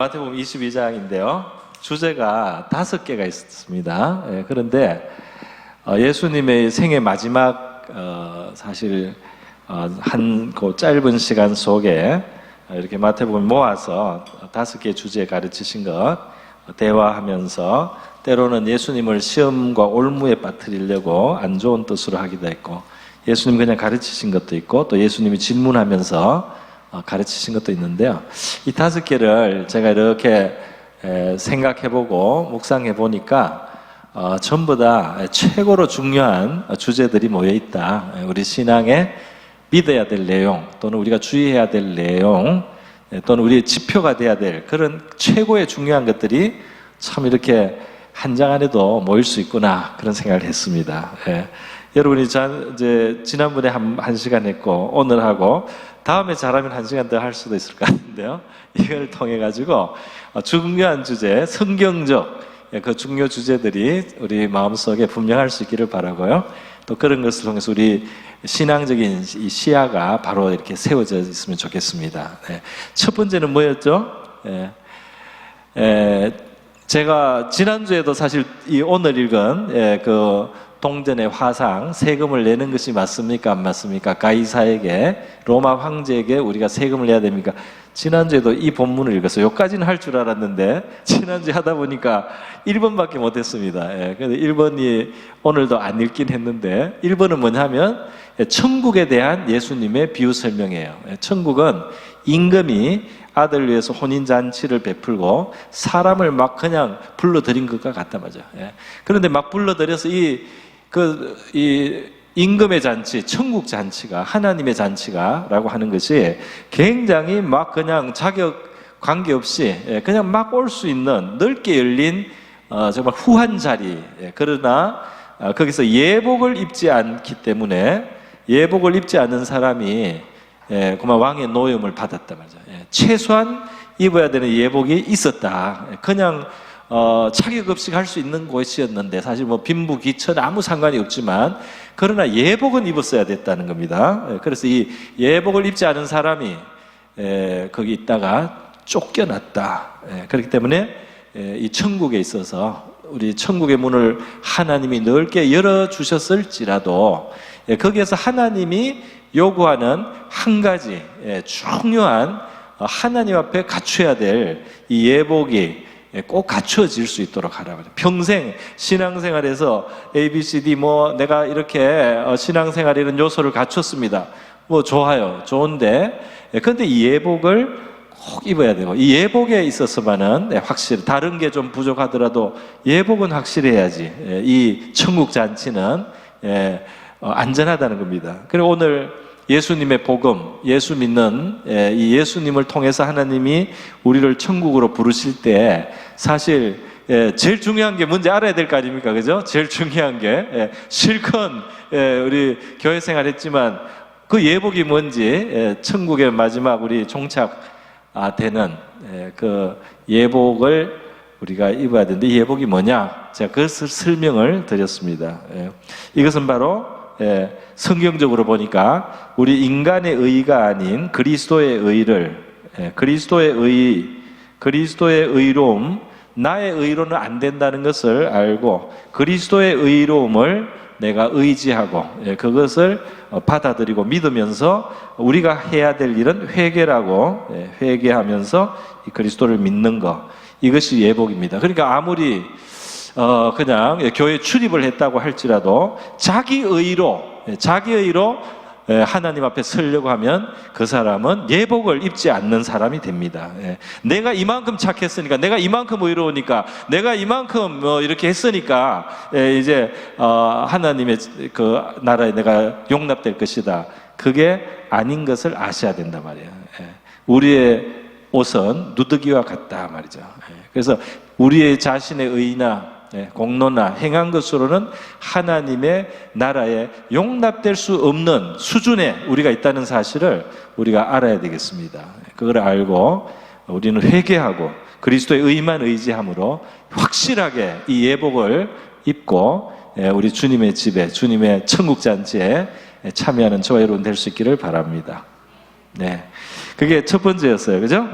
마태복음 22장인데요. 주제가 5개가 있습니다. 그런데 예수님의 생애 마지막 사실 한 그 짧은 시간 속에 이렇게 마태복음 모아서 5개의 주제 가르치신 것 대화하면서 때로는 예수님을 시험과 올무에 빠뜨리려고 안 좋은 뜻으로 하기도 했고, 예수님 그냥 가르치신 것도 있고, 또 예수님이 질문하면서 가르치신 것도 있는데요. 이 5개를 제가 이렇게 생각해보고 묵상해보니까 전부 다 최고로 중요한 주제들이 모여있다. 우리 신앙에 믿어야 될 내용, 또는 우리가 주의해야 될 내용, 또는 우리의 지표가 돼야 될 그런 최고의 중요한 것들이 참 이렇게 한 장 안에도 모일 수 있구나, 그런 생각을 했습니다. 여러분이 이제 지난번에 한 시간 했고, 오늘 하고, 다음에 잘하면 1시간 더 할 수도 있을 것 같은데요. 이걸 통해 가지고 중요한 주제, 성경적 그 중요 주제들이 우리 마음속에 분명할 수 있기를 바라고요. 또 그런 것을 통해서 우리 신앙적인 이 시야가 바로 이렇게 세워져 있으면 좋겠습니다. 첫 번째는 뭐였죠? 제가 지난주에도 사실 이 오늘 읽은 그 동전의 화상, 세금을 내는 것이 맞습니까? 안 맞습니까? 가이사에게, 로마 황제에게 우리가 세금을 내야 됩니까? 지난주에도 이 본문을 읽었어요. 여기까지는 할 줄 알았는데 지난주에 하다 보니까 1번밖에 못했습니다. 그래서 1번이 오늘도 안 읽긴 했는데, 1번은 뭐냐면 천국에 대한 예수님의 비유 설명이에요. 천국은 임금이 아들 위해서 혼인잔치를 베풀고 사람을 막 그냥 불러들인 것과 같단 말이죠. 그런데 막 불러들여서 이 임금의 잔치, 천국 잔치가 하나님의 잔치가라고 하는 것이 굉장히 막 그냥 자격 관계없이 그냥 막 올 수 있는 넓게 열린 정말 후한 자리. 그러나 거기서 예복을 입지 않기 때문에, 예복을 입지 않는 사람이 그만 왕의 노염을 받았단 말이죠. 최소한 입어야 되는 예복이 있었다. 그냥 자격 없이 갈 수 있는 곳이었는데, 사실 뭐 빈부 기천 아무 상관이 없지만, 그러나 예복은 입었어야 됐다는 겁니다. 그래서 이 예복을 입지 않은 사람이 거기 있다가 쫓겨났다. 그렇기 때문에 이 천국에 있어서 우리 천국의 문을 하나님이 넓게 열어주셨을지라도 거기에서 하나님이 요구하는 한 가지 중요한 하나님 앞에 갖춰야 될 이 예복이 꼭 갖춰질 수 있도록 하라고. 평생 신앙생활에서 A, B, C, D 뭐 내가 이렇게 신앙생활에 이런 요소를 갖췄습니다. 뭐 좋아요. 좋은데, 그런데 이 예복을 꼭 입어야 되고, 이 예복에 있어서만은 확실히 다른 게 좀 부족하더라도 예복은 확실해야지 이 천국 잔치는 안전하다는 겁니다. 그리고 오늘 예수님의 복음, 예수 믿는 이 예수님을 통해서 하나님이 우리를 천국으로 부르실 때 사실 제일 중요한 게 뭔지 알아야 될 거 아닙니까? 그죠? 제일 중요한 게 실컷 우리 교회 생활했지만 그 예복이 뭔지, 천국의 마지막 우리 종착되는 그 예복을 우리가 입어야 되는데, 이 예복이 뭐냐? 제가 그것을 설명을 드렸습니다. 이것은 바로 성경적으로 보니까 우리 인간의 의가 아닌 그리스도의 의를, 그리스도의 의로움, 나의 의로는 안 된다는 것을 알고 그리스도의 의로움을 내가 의지하고 그것을 받아들이고 믿으면서 우리가 해야 될 일은 회개라고, 회개하면서 이 그리스도를 믿는 것, 이것이 예복입니다. 그러니까 아무리 그냥 교회 출입을 했다고 할지라도 자기 의로 하나님 앞에 서려고 하면 그 사람은 예복을 입지 않는 사람이 됩니다. 내가 이만큼 착했으니까, 내가 이만큼 의로우니까, 내가 이만큼 이렇게 했으니까 이제 하나님의 그 나라에 내가 용납될 것이다. 그게 아닌 것을 아셔야 된단 말이에요. 우리의 옷은 누더기와 같다 말이죠. 그래서 우리의 자신의 의나 공로나 행한 것으로는 하나님의 나라에 용납될 수 없는 수준에 우리가 있다는 사실을 우리가 알아야 되겠습니다. 그걸 알고 우리는 회개하고 그리스도의 의만 의지함으로 확실하게 이 예복을 입고 우리 주님의 집에, 주님의 천국 잔치에 참여하는 저와 여러분 될 수 있기를 바랍니다. 그게 첫 번째였어요. 그죠?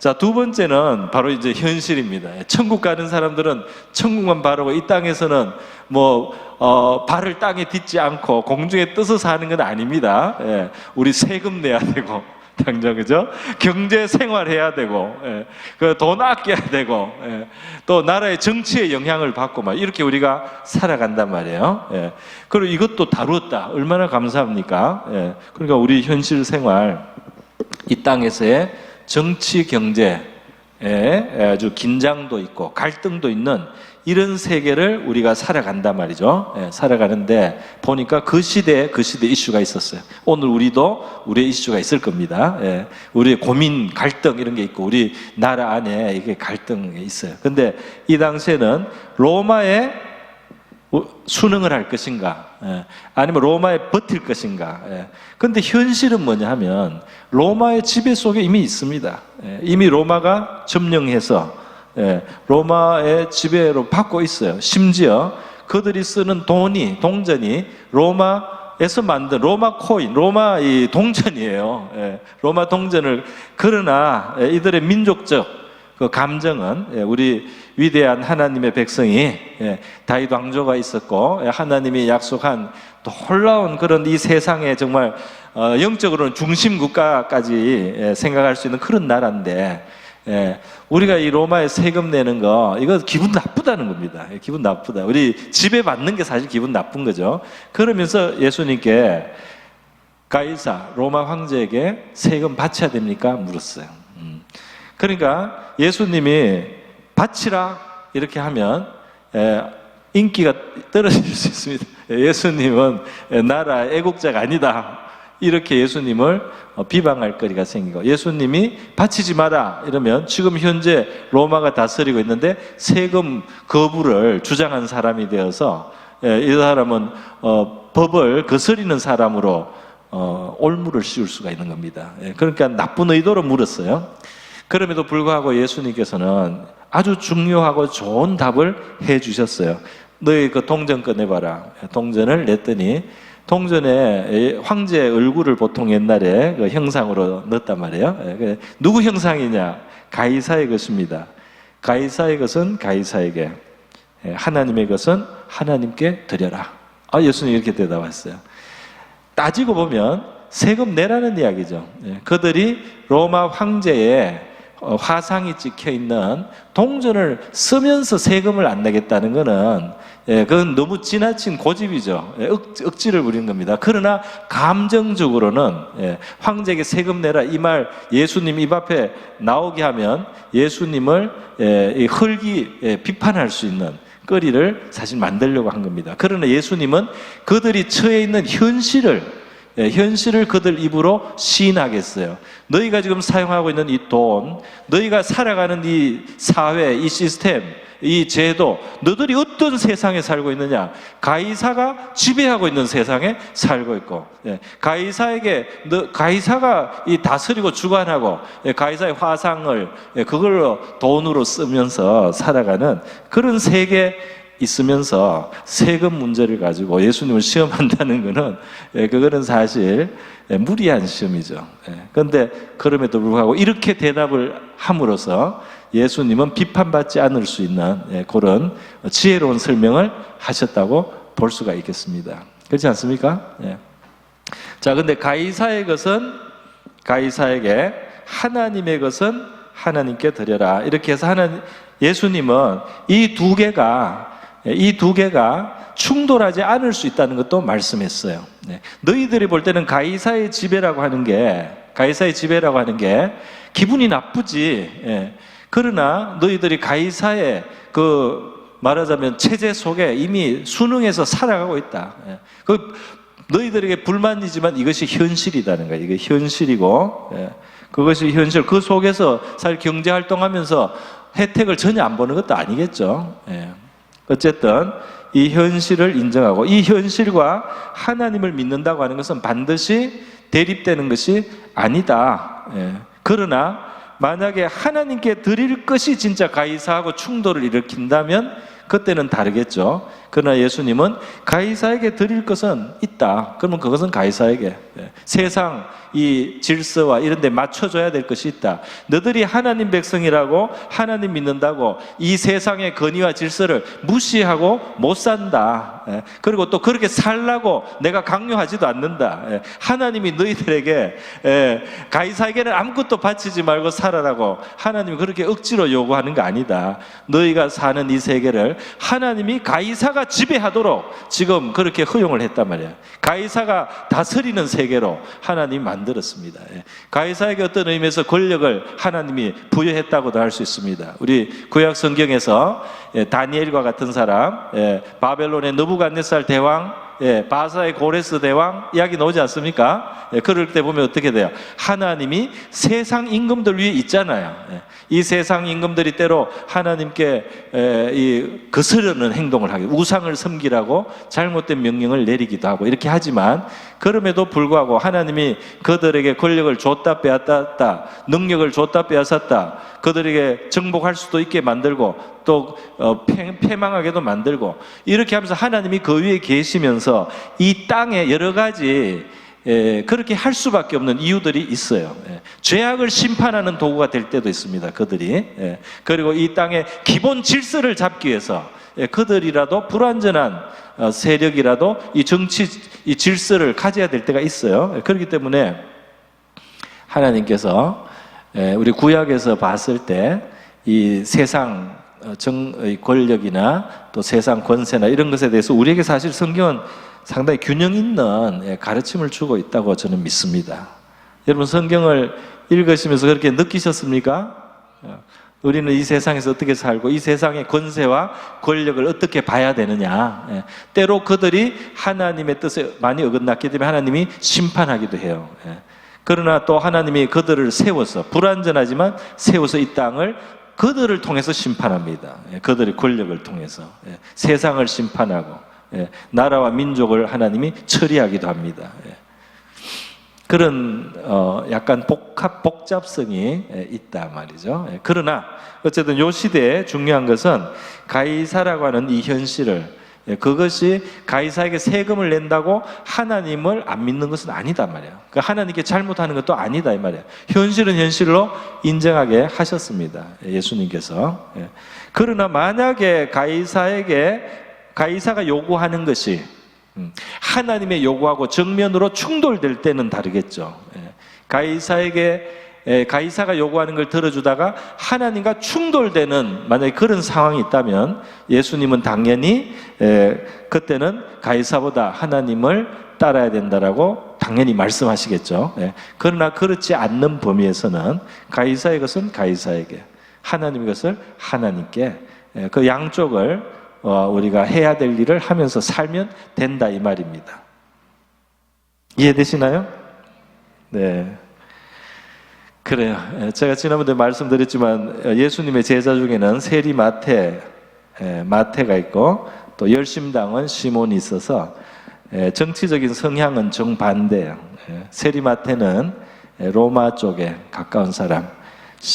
자, 두 번째는 바로 이제 현실입니다. 천국 가는 사람들은 천국만 바라고 이 땅에서는 발을 땅에 딛지 않고 공중에 떠서 사는 건 아닙니다. 예, 우리 세금 내야 되고, 당장, 그죠? 경제 생활해야 되고, 예, 돈 아껴야 되고, 예, 또 나라의 정치에 영향을 받고, 막 이렇게 우리가 살아간단 말이에요. 예, 그리고 이것도 다루었다. 얼마나 감사합니까? 예, 그러니까 우리 현실 생활, 이 땅에서의 정치 경제에 아주 긴장도 있고 갈등도 있는 이런 세계를 우리가 살아간단 말이죠. 예, 살아가는데 보니까 그 시대에 이슈가 있었어요. 오늘 우리도 우리의 이슈가 있을 겁니다. 예, 우리의 고민, 갈등 이런 게 있고 우리 나라 안에 이게 갈등이 있어요. 근데 이 당시에는 로마에 순응을 할 것인가, 아니면 로마에 버틸 것인가. 그런데 현실은 뭐냐 하면 로마의 지배 속에 이미 있습니다. 이미 로마가 점령해서 로마의 지배로 받고 있어요. 심지어 그들이 쓰는 동전이 로마에서 만든 로마 코인, 로마 이 동전이에요. 로마 동전을, 그러나 이들의 민족적 그 감정은 우리 위대한 하나님의 백성이 다윗 왕조가 있었고 하나님이 약속한 놀라운 그런 이 세상에 정말 영적으로는 중심 국가까지 생각할 수 있는 그런 나라인데 우리가 이 로마에 세금 내는 거 이거 기분 나쁘다는 겁니다. 기분 나쁘다. 우리 지배받는 게 사실 기분 나쁜 거죠. 그러면서 예수님께 가이사 로마 황제에게 세금 바쳐야 됩니까? 물었어요. 그러니까 예수님이 바치라 이렇게 하면 인기가 떨어질 수 있습니다. 예수님은 나라 애국자가 아니다. 이렇게 예수님을 비방할 거리가 생기고, 예수님이 바치지 마라 이러면 지금 현재 로마가 다스리고 있는데 세금 거부를 주장한 사람이 되어서 이 사람은 법을 거스리는 사람으로 올무를 씌울 수가 있는 겁니다. 그러니까 나쁜 의도로 물었어요. 그럼에도 불구하고 예수님께서는 아주 중요하고 좋은 답을 해 주셨어요. 너희 그 동전 꺼내봐라. 동전을 냈더니 동전에 황제의 얼굴을 보통 옛날에 그 형상으로 넣었단 말이에요. 누구 형상이냐? 가이사의 것입니다. 가이사의 것은 가이사에게, 하나님의 것은 하나님께 드려라. 예수님이 이렇게 대답했어요. 따지고 보면 세금 내라는 이야기죠. 그들이 로마 황제의 화상이 찍혀있는 동전을 쓰면서 세금을 안 내겠다는 것은 그건 너무 지나친 고집이죠. 억지를 부린 겁니다. 그러나 감정적으로는 황제에게 세금 내라 이 말 예수님 입 앞에 나오게 하면 예수님을 비판할 수 있는 거리를 사실 만들려고 한 겁니다. 그러나 예수님은 그들이 처해 있는 현실을 그들 입으로 시인하겠어요. 너희가 지금 사용하고 있는 이 돈, 너희가 살아가는 이 사회, 이 시스템, 이 제도, 너희들이 어떤 세상에 살고 있느냐? 가이사가 지배하고 있는 세상에 살고 있고, 가이사가 이 다스리고 주관하고, 가이사의 화상을 그걸로 돈으로 쓰면서 살아가는 그런 세계 있으면서 세금 문제를 가지고 예수님을 시험한다는 것은 그거는 사실 무리한 시험이죠. 그런데 그럼에도 불구하고 이렇게 대답을 함으로써 예수님은 비판받지 않을 수 있는 그런 지혜로운 설명을 하셨다고 볼 수가 있겠습니다. 그렇지 않습니까? 자, 근데 가이사의 것은 가이사에게, 하나님의 것은 하나님께 드려라. 이렇게 해서 예수님은 이 두 개가 충돌하지 않을 수 있다는 것도 말씀했어요. 너희들이 볼 때는 가이사의 지배라고 하는 게 기분이 나쁘지. 그러나 너희들이 가이사의 말하자면 체제 속에 이미 순응해서 살아가고 있다. 너희들에게 불만이지만 이것이 현실이라는 거예요. 이게 현실이고, 그것이 현실. 그 속에서 사실 경제 활동하면서 혜택을 전혀 안 보는 것도 아니겠죠. 어쨌든 이 현실을 인정하고, 이 현실과 하나님을 믿는다고 하는 것은 반드시 대립되는 것이 아니다. 그러나 만약에 하나님께 드릴 것이 진짜 가이사하고 충돌을 일으킨다면 그때는 다르겠죠. 그러나 예수님은 가이사에게 드릴 것은 있다. 그러면 그것은 가이사에게, 세상 이 질서와 이런 데 맞춰줘야 될 것이 있다. 너들이 하나님 백성이라고 하나님 믿는다고 이 세상의 권위와 질서를 무시하고 못 산다. 그리고 또 그렇게 살라고 내가 강요하지도 않는다. 하나님이 너희들에게 가이사에게는 아무것도 바치지 말고 살아라고 하나님이 그렇게 억지로 요구하는 거 아니다. 너희가 사는 이 세계를 하나님이 가이사가 지배하도록 지금 그렇게 허용을 했단 말이야. 가이사가 다스리는 세계로 하나님이 만들었습니다. 가이사에게 어떤 의미에서 권력을 하나님이 부여했다고도 할 수 있습니다. 우리 구약 성경에서 다니엘과 같은 사람, 바벨론의 느부갓네살 대왕, 바사의 고레스 대왕 이야기 나오지 않습니까? 그럴 때 보면 어떻게 돼요? 하나님이 세상 임금들 위에 있잖아요. 이 세상 임금들이 때로 하나님께 거스르는 행동을 하고 우상을 섬기라고 잘못된 명령을 내리기도 하고 이렇게 하지만 그럼에도 불구하고 하나님이 그들에게 권력을 줬다 빼앗았다, 능력을 줬다 빼앗았다, 그들에게 정복할 수도 있게 만들고 또 패망하게도 만들고 이렇게 하면서 하나님이 그 위에 계시면서 이 땅에 여러 가지 그렇게 할 수밖에 없는 이유들이 있어요. 죄악을 심판하는 도구가 될 때도 있습니다. 그들이. 그리고 이 땅의 기본 질서를 잡기 위해서 그들이라도 불완전한 세력이라도 이 정치 이 질서를 가져야 될 때가 있어요. 그렇기 때문에 하나님께서 우리 구약에서 봤을 때 이 세상 권력이나 또 세상 권세나 이런 것에 대해서 우리에게 사실 성경은 상당히 균형 있는 가르침을 주고 있다고 저는 믿습니다. 여러분 성경을 읽으시면서 그렇게 느끼셨습니까? 우리는 이 세상에서 어떻게 살고 이 세상의 권세와 권력을 어떻게 봐야 되느냐. 때로 그들이 하나님의 뜻에 많이 어긋났기 때문에 하나님이 심판하기도 해요. 그러나 또 하나님이 그들을 세워서 불완전하지만 세워서 이 땅을 그들을 통해서 심판합니다. 그들의 권력을 통해서 세상을 심판하고 나라와 민족을 하나님이 처리하기도 합니다. 그런 약간 복잡성이 있다 말이죠. 그러나 어쨌든 이 시대에 중요한 것은 가이사라고 하는 이 현실을 그것이 가이사에게 세금을 낸다고 하나님을 안 믿는 것은 아니다 말이에요. 그러니까 하나님께 잘못하는 것도 아니다 이 말이에요. 현실은 현실로 인정하게 하셨습니다. 예수님께서. 그러나 만약에 가이사가 요구하는 것이 하나님의 요구하고 정면으로 충돌될 때는 다르겠죠. 가이사가 요구하는 걸 들어주다가 하나님과 충돌되는 만약에 그런 상황이 있다면 예수님은 당연히 그때는 가이사보다 하나님을 따라야 된다라고 당연히 말씀하시겠죠. 그러나 그렇지 않는 범위에서는 가이사의 것은 가이사에게, 하나님의 것을 하나님께, 그 양쪽을 우리가 해야 될 일을 하면서 살면 된다 이 말입니다. 이해되시나요? 네. 그래요. 제가 지난번에 말씀드렸지만 예수님의 제자 중에는 세리 마태가 있고 또 열심당은 시몬이 있어서 정치적인 성향은 정반대예요. 세리 마태는 로마 쪽에 가까운 사람,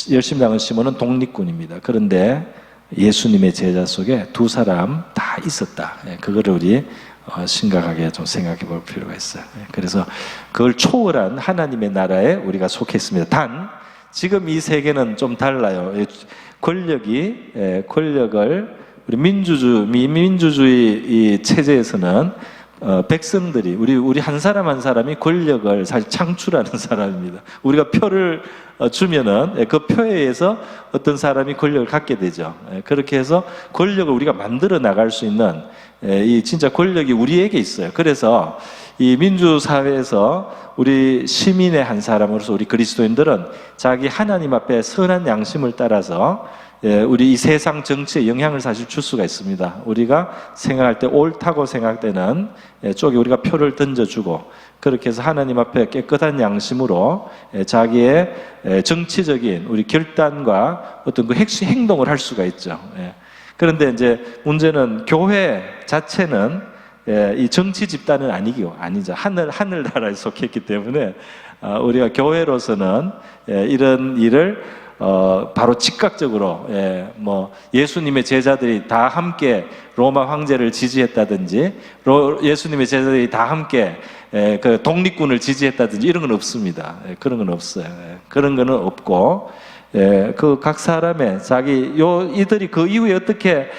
열심당은 시몬은 독립군입니다. 그런데 예수님의 제자 속에 두 사람 다 있었다. 그거를 우리 심각하게 좀 생각해 볼 필요가 있어요. 그래서 그걸 초월한 하나님의 나라에 우리가 속해 있습니다. 단 지금 이 세계는 좀 달라요. 권력을 우리 민주주의 이 체제에서는 백성들이 우리 한 사람 한 사람이 권력을 사실 창출하는 사람입니다. 우리가 표를 주면은 그 표에 의해서 어떤 사람이 권력을 갖게 되죠. 그렇게 해서 권력을 우리가 만들어 나갈 수 있는 이 진짜 권력이 우리에게 있어요. 그래서 이 민주사회에서 우리 시민의 한 사람으로서 우리 그리스도인들은 자기 하나님 앞에 선한 양심을 따라서 우리 이 세상 정치에 영향을 사실 줄 수가 있습니다. 우리가 생각할 때 옳다고 생각되는 쪽에 우리가 표를 던져주고 그렇게 해서 하나님 앞에 깨끗한 양심으로 자기의 정치적인 우리 결단과 어떤 그 핵심 행동을 할 수가 있죠. 그런데 이제 문제는 교회 자체는 이 정치 집단은 아니죠. 하늘나라에 속했기 때문에 우리가 교회로서는 이런 일을 바로 즉각적으로 뭐 예수님의 제자들이 다 함께 로마 황제를 지지했다든지 예수님의 제자들이 다 함께 그 독립군을 지지했다든지 이런 건 없습니다. 그런 건 없어요. 그런 거는 없고 그 각 사람의 이들이 그 이후에 어떻게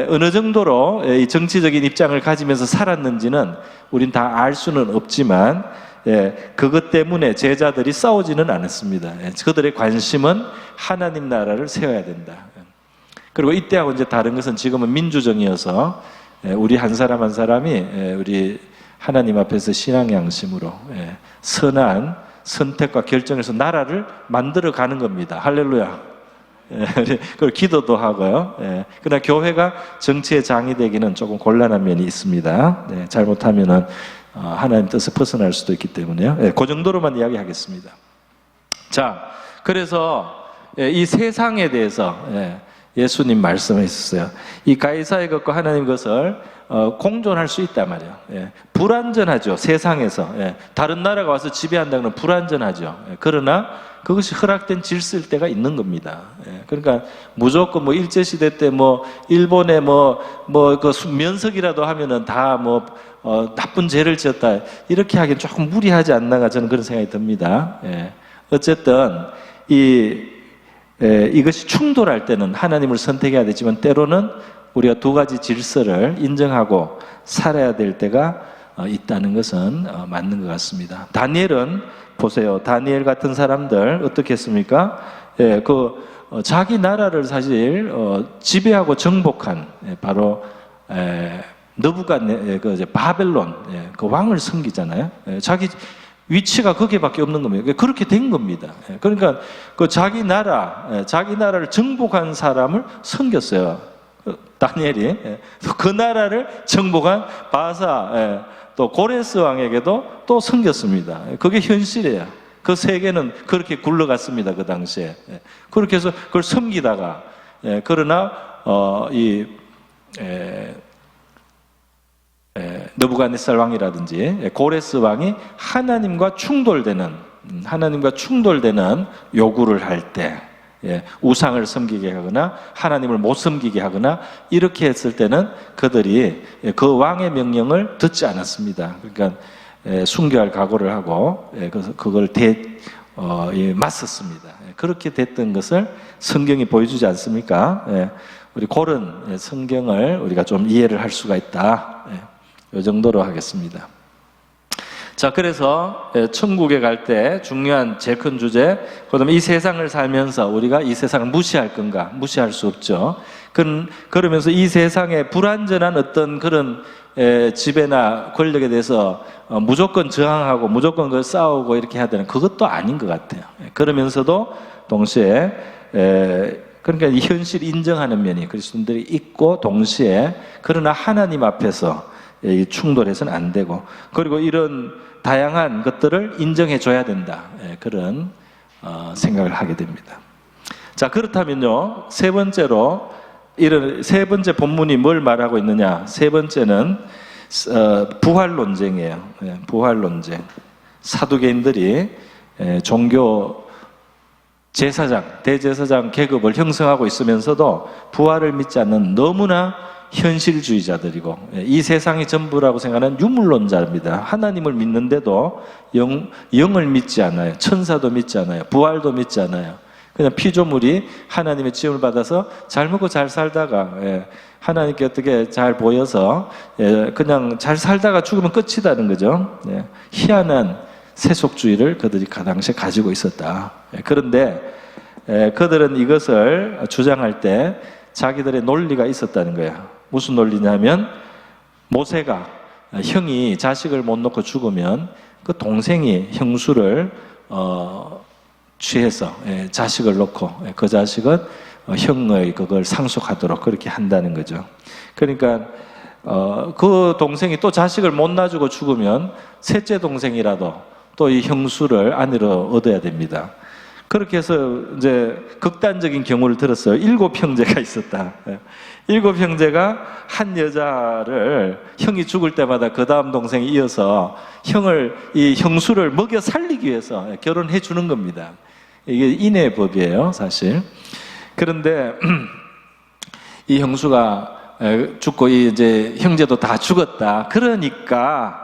어느 정도로 이 정치적인 입장을 가지면서 살았는지는 우린 다 알 수는 없지만 그것 때문에 제자들이 싸우지는 않았습니다. 그들의 관심은 하나님 나라를 세워야 된다. 그리고 이때하고 이제 다른 것은 지금은 민주정이어서 우리 한 사람 한 사람이 우리 하나님 앞에서 신앙 양심으로 선한 선택과 결정해서 나라를 만들어 가는 겁니다. 할렐루야. 그걸 기도도 하고요. 그러나 교회가 정치의 장이 되기는 조금 곤란한 면이 있습니다. 잘못하면은 하나님 뜻을 벗어날 수도 있기 때문에요. 그 정도로만 이야기하겠습니다. 자, 그래서 이 세상에 대해서 예수님 말씀하셨어요. 이 가이사의 것과 하나님 것을 공존할 수 있단 말이에요. 불완전하죠. 세상에서 다른 나라가 와서 지배한다는 건 불완전하죠. 그러나 그것이 허락된 질서일 때가 있는 겁니다. 그러니까 무조건 뭐 일제 시대 때 뭐 일본에 그 면석이라도 하면은 다 나쁜 죄를 지었다 이렇게 하기엔 조금 무리하지 않나가 저는 그런 생각이 듭니다. 어쨌든 이것이 충돌할 때는 하나님을 선택해야 되지만 때로는 우리가 두 가지 질서를 인정하고 살아야 될 때가 있다는 것은 맞는 것 같습니다. 다니엘은 보세요. 다니엘 같은 사람들 어떻게 했습니까? 자기 나라를 사실 지배하고 정복한 바로 바벨론 그 왕을 섬기잖아요. 자기 위치가 거기밖에 없는 겁니다. 그렇게 된 겁니다. 그러니까 그 자기 나라를 정복한 사람을 섬겼어요. 다니엘이 그 나라를 정복한 바사 또 고레스 왕에게도 또 섬겼습니다. 그게 현실이에요. 그 세계는 그렇게 굴러갔습니다. 그 당시에 그렇게 해서 그걸 섬기다가 그러나 느부갓네살 왕이라든지 고레스 왕이 하나님과 충돌되는 요구를 할 때 우상을 섬기게 하거나 하나님을 못 섬기게 하거나 이렇게 했을 때는 그들이 그 왕의 명령을 듣지 않았습니다. 그러니까 순교할 각오를 하고 그걸 맞섰습니다. 그렇게 됐던 것을 성경이 보여주지 않습니까? 우리 그런 성경을 우리가 좀 이해를 할 수가 있다. 이 정도로 하겠습니다. 자, 그래서 천국에 갈 때 중요한 제일 큰 주제, 그다음에 이 세상을 살면서 우리가 이 세상을 무시할 건가? 무시할 수 없죠. 그러면서 이 세상에 불완전한 어떤 그런 지배나 권력에 대해서 무조건 저항하고 무조건 그걸 싸우고 이렇게 해야 되는 그것도 아닌 것 같아요. 그러면서도 동시에 그러니까 이 현실 인정하는 면이 그리스도인들이 있고 동시에 그러나 하나님 앞에서 충돌해서는 안 되고 그리고 이런 다양한 것들을 인정해 줘야 된다. 그런 생각을 하게 됩니다. 자, 그렇다면요. 세 번째 본문이 뭘 말하고 있느냐? 세 번째는 부활 논쟁이에요. 부활 논쟁. 사두개인들이 종교 대제사장 계급을 형성하고 있으면서도 부활을 믿지 않는 너무나 현실주의자들이고 이 세상이 전부라고 생각하는 유물론자입니다. 하나님을 믿는데도 영을 믿지 않아요. 천사도 믿지 않아요. 부활도 믿지 않아요. 그냥 피조물이 하나님의 지음을 받아서 잘 먹고 잘 살다가 하나님께 어떻게 잘 보여서 그냥 잘 살다가 죽으면 끝이다는 거죠. 희한한 세속주의를 그들이 그 당시에 가지고 있었다. 그런데 그들은 이것을 주장할 때 자기들의 논리가 있었다는 거예요. 무슨 논리냐면 모세가 형이 자식을 못 놓고 죽으면 그 동생이 형수를 취해서 자식을 놓고 그 자식은 형의 그걸 상속하도록 그렇게 한다는 거죠. 그러니까 그 동생이 또 자식을 못 낳아주고 죽으면 셋째 동생이라도 또 이 형수를 아내로 얻어야 됩니다. 그렇게 해서 이제 극단적인 경우를 들었어요. 7형제가 있었다. 7형제가 한 여자를 형이 죽을 때마다 그 다음 동생이 이어서 이 형수를 먹여 살리기 위해서 결혼해 주는 겁니다. 이게 인의 법이에요, 사실. 그런데 이 형수가 죽고 이제 형제도 다 죽었다. 그러니까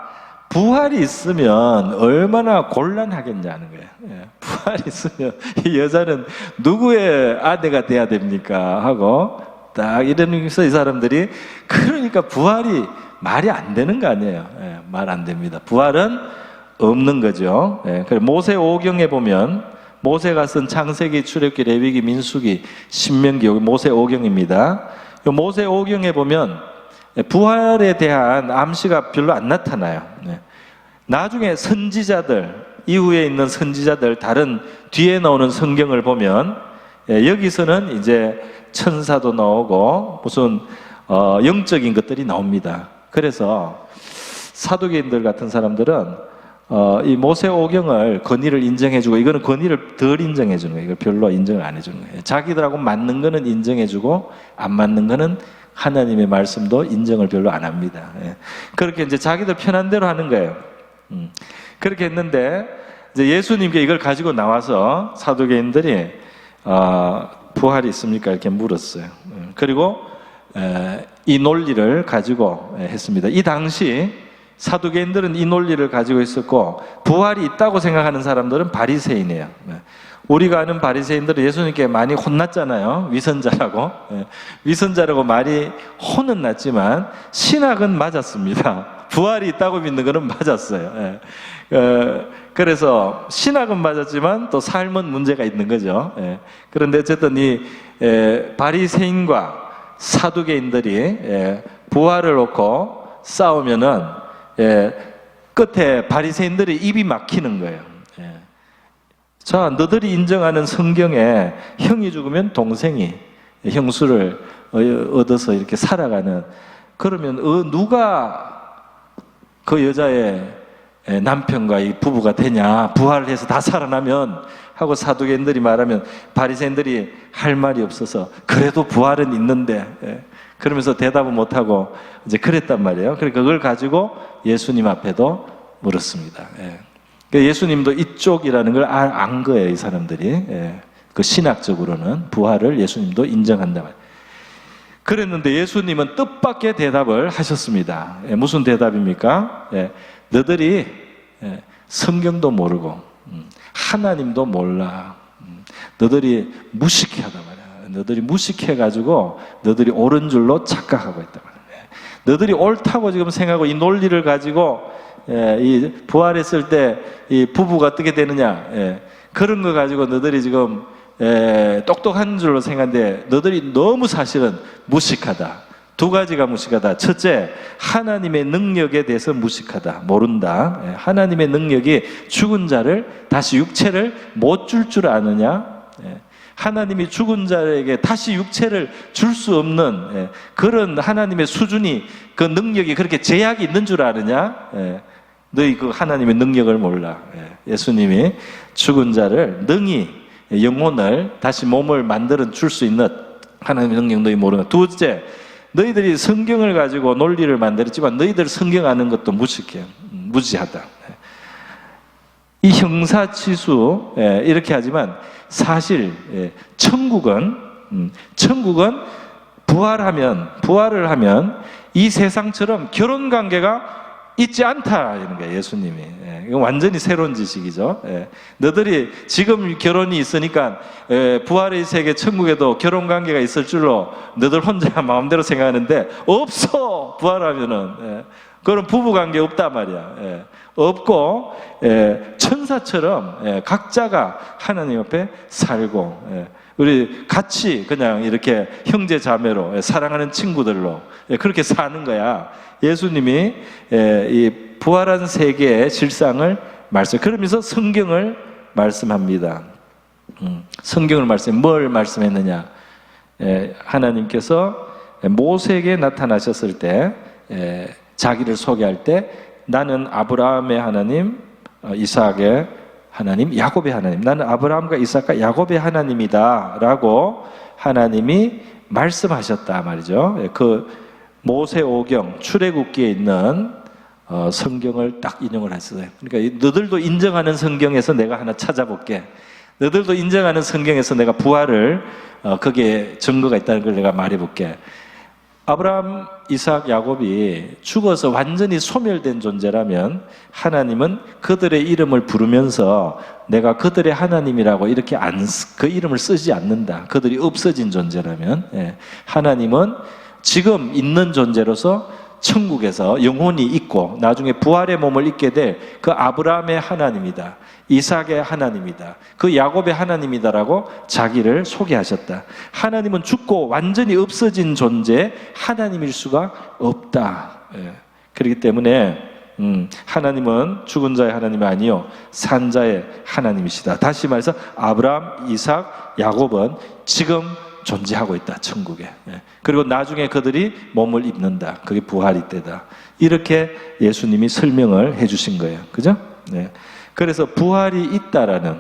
부활이 있으면 얼마나 곤란하겠냐는 거예요. 부활이 있으면 이 여자는 누구의 아내가 돼야 됩니까? 하고 딱 이러면서 이 사람들이 그러니까 부활이 말이 안 되는 거 아니에요. 말 안 됩니다. 부활은 없는 거죠. 그래서 모세 오경에 보면 모세가 쓴 창세기, 출애굽기, 레위기, 민수기, 신명기, 여기 모세 오경입니다. 모세 오경에 보면 부활에 대한 암시가 별로 안 나타나요. 나중에 선지자들, 이후에 있는 선지자들, 다른 뒤에 나오는 성경을 보면 여기서는 이제 천사도 나오고 무슨 영적인 것들이 나옵니다. 그래서 사두개인들 같은 사람들은 이 모세오경을 권위를 인정해주고 이거는 권위를 덜 인정해주는 거예요. 이걸 별로 인정을 안 해주는 거예요. 자기들하고 맞는 거는 인정해주고 안 맞는 거는 하나님의 말씀도 인정을 별로 안 합니다. 그렇게 이제 자기들 편한 대로 하는 거예요. 그렇게 했는데 이제 예수님께 이걸 가지고 나와서 사두개인들이 부활이 있습니까? 이렇게 물었어요. 그리고 이 논리를 가지고 했습니다. 이 당시 사두개인들은 이 논리를 가지고 있었고 부활이 있다고 생각하는 사람들은 바리새인이에요. 우리가 아는 바리새인들은 예수님께 많이 혼났잖아요. 위선자라고. 위선자라고 말이 혼은 났지만 신학은 맞았습니다. 부활이 있다고 믿는 것은 맞았어요. 그래서 신학은 맞았지만 또 삶은 문제가 있는 거죠. 그런데 어쨌든 이 바리새인과 사두개인들이 부활을 놓고 싸우면은 끝에 바리새인들이 입이 막히는 거예요. 자, 너들이 인정하는 성경에 형이 죽으면 동생이 형수를 얻어서 이렇게 살아가는, 그러면 누가 그 여자의 남편과 이 부부가 되냐? 부활을 해서 다 살아나면 하고 사두개인들이 말하면 바리새인들이 할 말이 없어서 그래도 부활은 있는데 그러면서 대답을 못하고 이제 그랬단 말이에요. 그러니까 그걸 가지고 예수님 앞에도 물었습니다. 예수님도 이쪽이라는 걸 안 거예요, 이 사람들이. 그 신학적으로는 부활을 예수님도 인정한다 말이에요. 그랬는데 예수님은 뜻밖의 대답을 하셨습니다. 무슨 대답입니까? 너들이 성경도 모르고 하나님도 몰라. 너들이 무식하다 말이야. 너들이 무식해가지고 너들이 옳은 줄로 착각하고 있다 말이야. 너들이 옳다고 지금 생각하고 이 논리를 가지고 이 부활했을 때 이 부부가 어떻게 되느냐, 그런 거 가지고 너들이 지금 똑똑한 줄로 생각하는데 너들이 너무 사실은 무식하다. 두 가지가 무식하다. 첫째, 하나님의 능력에 대해서 무식하다. 모른다. 하나님의 능력이 죽은 자를 다시 육체를 못 줄 줄 아느냐? 하나님이 죽은 자에게 다시 육체를 줄 수 없는 그런 하나님의 수준이, 그 능력이 그렇게 제약이 있는 줄 아느냐? 너희 그 하나님의 능력을 몰라. 예수님이 죽은 자를 능히 영혼을 다시 몸을 만들어 줄 수 있는 하나님의 능력 너희 모르는. 둘째, 너희들이 성경을 가지고 논리를 만들었지만 너희들 성경 아는 것도 무식해. 무지하다. 이 형사치수 이렇게 하지만 사실 천국은 부활을 하면 이 세상처럼 결혼 관계가 있지 않다 이런 거예요. 예수님이. 이건 완전히 새로운 지식이죠. 너들이 지금 결혼이 있으니까 부활의 세계 천국에도 결혼 관계가 있을 줄로 너들 혼자 마음대로 생각하는데 없어. 부활하면은 그런 부부 관계 없단 말이야. 없고 천사처럼 각자가 하나님 앞에 살고 우리 같이 그냥 이렇게 형제 자매로 사랑하는 친구들로 그렇게 사는 거야. 예수님이 이 부활한 세계의 실상을 그러면서 성경을 말씀합니다. 성경을 뭘 말씀했느냐? 하나님께서 모세에게 나타나셨을 때 자기를 소개할 때 나는 아브라함의 하나님, 이삭의 하나님, 야곱의 하나님. 나는 아브라함과 이삭과 야곱의 하나님이다 라고 하나님이 말씀하셨다 말이죠. 그 모세오경 출애굽기에 있는 성경을 딱 인용을 했어요. 그러니까 너들도 인정하는 성경에서 내가 하나 찾아볼게. 너희들도 인정하는 성경에서 내가 부활을 거기에 증거가 있다는 걸 내가 말해볼게. 아브라함, 이삭, 야곱이 죽어서 완전히 소멸된 존재라면 하나님은 그들의 이름을 부르면서 내가 그들의 하나님이라고 이렇게 그 이름을 쓰지 않는다. 그들이 없어진 존재라면. 하나님은 지금 있는 존재로서 천국에서 영혼이 있고 나중에 부활의 몸을 입게 될 그 아브라함의 하나님이다. 이삭의 하나님이다. 그 야곱의 하나님이다라고 자기를 소개하셨다. 하나님은 죽고 완전히 없어진 존재, 하나님일 수가 없다. 그렇기 때문에 하나님은 죽은 자의 하나님이 아니요 산 자의 하나님이시다. 다시 말해서 아브라함, 이삭, 야곱은 지금 존재하고 있다, 천국에. 그리고 나중에 그들이 몸을 입는다. 그게 부활이 때다. 이렇게 예수님이 설명을 해주신 거예요. 그죠? 그래서 부활이 있다라는,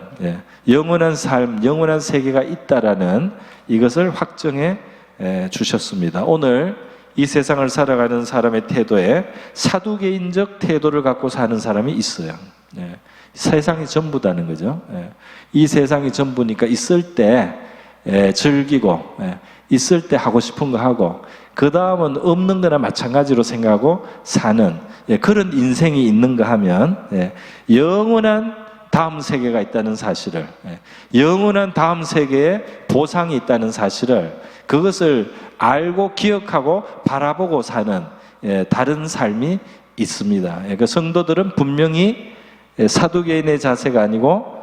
영원한 삶, 영원한 세계가 있다라는 이것을 확정해 주셨습니다. 오늘 이 세상을 살아가는 사람의 태도에 사두개인적 태도를 갖고 사는 사람이 있어요. 세상이 전부다는 거죠. 이 세상이 전부니까 있을 때 즐기고 있을 때 하고 싶은 거 하고 그 다음은 없는 거나 마찬가지로 생각하고 사는 그런 인생이 있는가 하면 영원한 다음 세계가 있다는 사실을, 영원한 다음 세계에 보상이 있다는 사실을, 그것을 알고 기억하고 바라보고 사는 다른 삶이 있습니다. 그 성도들은 분명히 사두개인의 자세가 아니고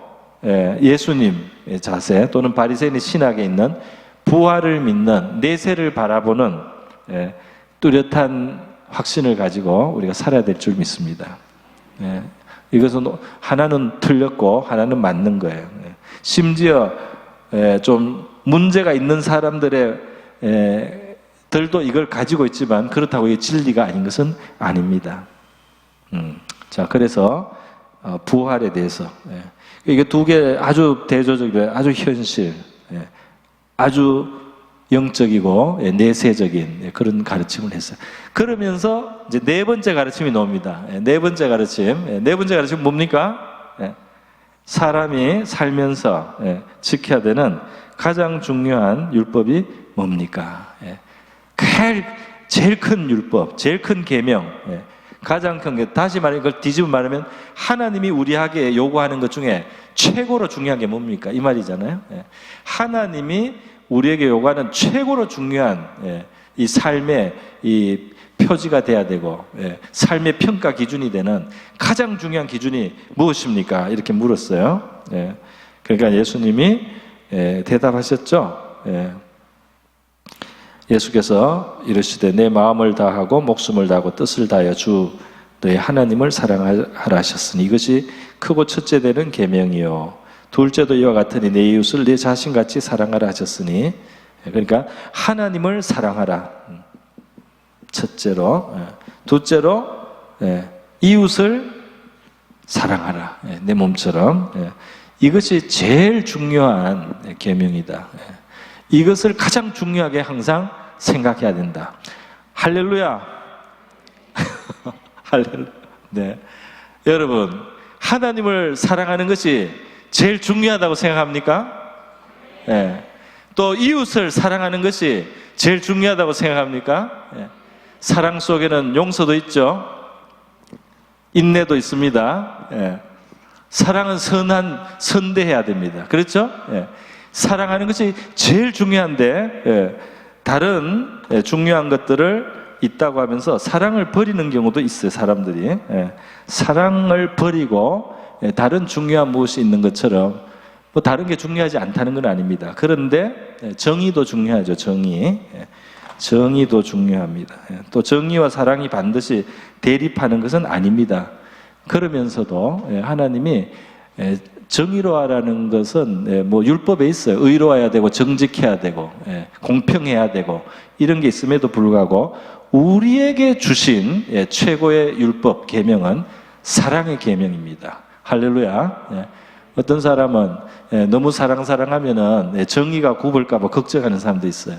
예수님의 자세 또는 바리새인의 신학에 있는 부활을 믿는 내세를 바라보는 뚜렷한 확신을 가지고 우리가 살아야 될 줄 믿습니다. 이것은 하나는 틀렸고 하나는 맞는 거예요. 심지어 좀 문제가 있는 사람들의 들도 이걸 가지고 있지만 그렇다고 이게 진리가 아닌 것은 아닙니다. 자, 그래서 부활에 대해서 이게 두 개 아주 대조적이고 아주 현실, 아주 영적이고 내세적인 그런 가르침을 했어요. 그러면서 이제 네 번째 가르침이 나옵니다. 네 번째 가르침. 네 번째 가르침 뭡니까? 사람이 살면서 지켜야 되는 가장 중요한 율법이 뭡니까? 제일 큰 율법, 제일 큰 계명, 가장 큰 게, 다시 말해 이걸 뒤집어 말하면 하나님이 우리에게 요구하는 것 중에 최고로 중요한 게 뭡니까? 이 말이잖아요. 하나님이 우리에게 요구하는 최고로 중요한 이 삶의 이 표지가 돼야 되고 삶의 평가 기준이 되는 가장 중요한 기준이 무엇입니까? 이렇게 물었어요. 그러니까 예수님이 대답하셨죠. 예수께서 이르시되 내 마음을 다하고 목숨을 다하고 뜻을 다하여 주 너의 하나님을 사랑하라 하셨으니 이것이 크고 첫째 되는 계명이요 둘째도 이와 같으니 내 이웃을 내 자신같이 사랑하라 하셨으니 그러니까 하나님을 사랑하라 첫째로, 둘째로 이웃을 사랑하라 내 몸처럼 이것이 제일 중요한 계명이다. 이것을 가장 중요하게 항상 생각해야 된다. 할렐루야. 할렐루야. 네. 여러분, 하나님을 사랑하는 것이 제일 중요하다고 생각합니까? 네. 또 이웃을 사랑하는 것이 제일 중요하다고 생각합니까? 네. 사랑 속에는 용서도 있죠. 인내도 있습니다. 네. 사랑은 선대해야 됩니다. 그렇죠? 네. 사랑하는 것이 제일 중요한데 다른 중요한 것들을 있다고 하면서 사랑을 버리는 경우도 있어요. 사람들이 사랑을 버리고 다른 중요한 무엇이 있는 것처럼 뭐 다른 게 중요하지 않다는 건 아닙니다. 그런데 정의도 중요하죠. 정의도 중요합니다. 또 정의와 사랑이 반드시 대립하는 것은 아닙니다. 그러면서도 하나님이 정의로워라는 것은 뭐 율법에 있어요. 의로워야 되고 정직해야 되고 공평해야 되고 이런 게 있음에도 불구하고 우리에게 주신 최고의 율법 계명은 사랑의 계명입니다. 할렐루야. 어떤 사람은 너무 사랑하면은 정의가 굽을까 봐 걱정하는 사람도 있어요.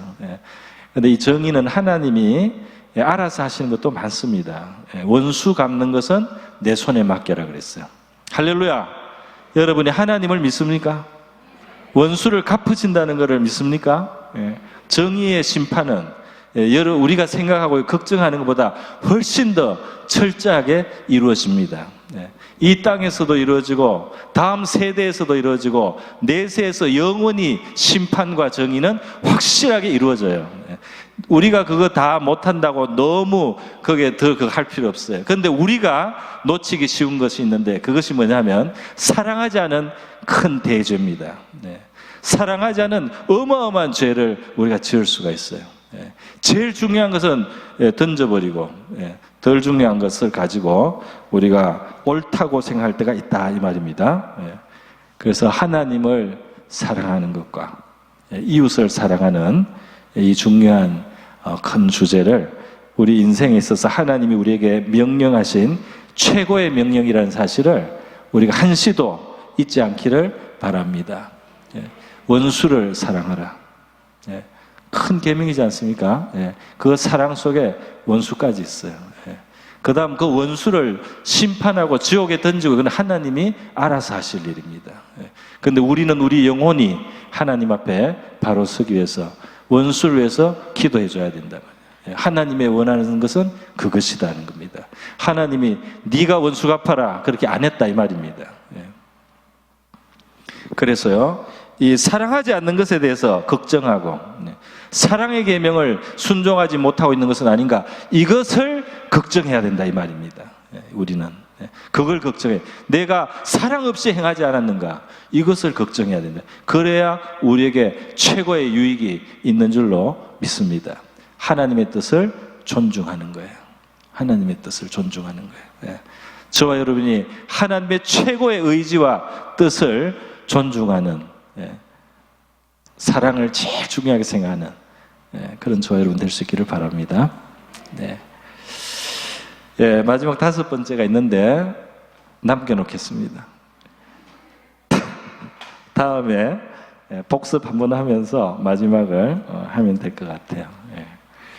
그런데 이 정의는 하나님이 알아서 하시는 것도 많습니다. 원수 갚는 것은 내 손에 맡겨라 그랬어요. 할렐루야. 여러분이 하나님을 믿습니까? 원수를 갚으신다는 것을 믿습니까? 정의의 심판은 우리가 생각하고 걱정하는 것보다 훨씬 더 철저하게 이루어집니다. 이 땅에서도 이루어지고 다음 세대에서도 이루어지고 내세에서 영원히 심판과 정의는 확실하게 이루어져요. 우리가 그거 다 못한다고 너무 거기에 더 할 필요 없어요. 그런데 우리가 놓치기 쉬운 것이 있는데 그것이 뭐냐면 사랑하지 않은 큰 대죄입니다. 사랑하지 않은 어마어마한 죄를 우리가 지을 수가 있어요. 제일 중요한 것은 던져버리고 덜 중요한 것을 가지고 우리가 옳다고 생각할 때가 있다 이 말입니다. 그래서 하나님을 사랑하는 것과 이웃을 사랑하는 이 중요한 큰 주제를 우리 인생에 있어서 하나님이 우리에게 명령하신 최고의 명령이라는 사실을 우리가 한시도 잊지 않기를 바랍니다. 원수를 사랑하라. 큰 계명이지 않습니까? 그 사랑 속에 원수까지 있어요. 그 다음 그 원수를 심판하고 지옥에 던지고 그건 하나님이 알아서 하실 일입니다. 그런데 우리는 우리 영혼이 하나님 앞에 바로 서기 위해서 원수를 위해서 기도해 줘야 된다. 하나님의 원하는 것은 그것이라는 겁니다. 하나님이 네가 원수 갚아라 그렇게 안 했다 이 말입니다. 그래서요, 이 사랑하지 않는 것에 대해서 걱정하고 사랑의 계명을 순종하지 못하고 있는 것은 아닌가, 이것을 걱정해야 된다 이 말입니다. 우리는 그걸 걱정해. 내가 사랑 없이 행하지 않았는가, 이것을 걱정해야 된다. 그래야 우리에게 최고의 유익이 있는 줄로 믿습니다. 하나님의 뜻을 존중하는 거예요. 하나님의 뜻을 존중하는 거예요. 저와 여러분이 하나님의 최고의 의지와 뜻을 존중하는, 사랑을 제일 중요하게 생각하는 그런 저와 여러분 될 수 있기를 바랍니다. 마지막 5번째가 있는데 남겨놓겠습니다. 다음에 복습 한번 하면서 마지막을 하면 될 것 같아요.